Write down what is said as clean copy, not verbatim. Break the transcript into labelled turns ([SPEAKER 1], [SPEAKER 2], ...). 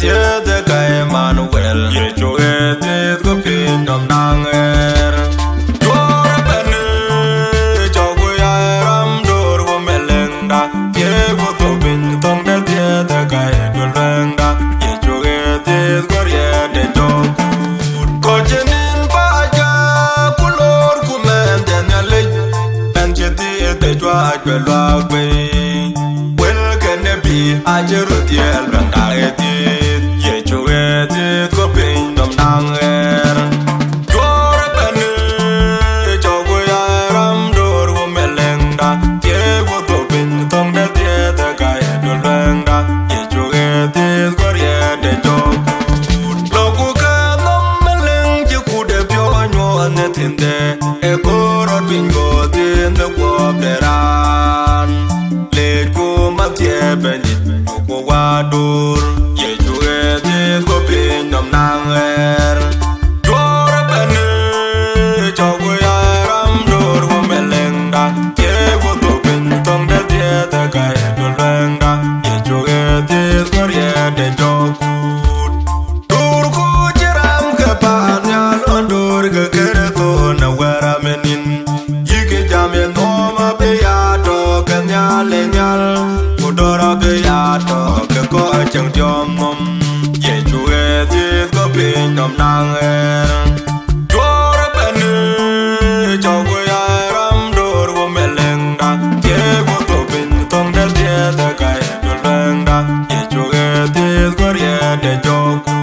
[SPEAKER 1] tiede kai Manuel ye choe tied go pin dom nang er dor bene chogu ya ram dor go melenda ye go to bin tong de tiede kai dolenda ye choe tied go ye de chogu ko jenin ba ja kulor kumen den ale en jeti de jwa belwa gbe wel ken bi ajeru tiel randa eti ye choe tied go pin dom nang er dor bene chogu ya ram dor go melenda ye go to bin tong de tiede kai dolenda ye choe tied go ye de chogu loku ka nom meleng ji ku de pyo nyo ne tinde e koro bingo tinde go beran le ku ma tie benit ko wa dur ye choe tied go pin dom nang er dor bene chogu ya ram dor go melenda ye go to bin tong de tiede kai dolenda ye choe tied go ye de chogu dur ku jiram ke panya londur ke kerto na wera menin yike jamen no ma be ya to ke nyale nyal kudora ke ya to ke ko chang jom mom ye choe tied go pin dom nang er dor bene chogu ya ram dor go melenda ye go to bin tong de tiede kai dolenda ye choe tied go ye de chogu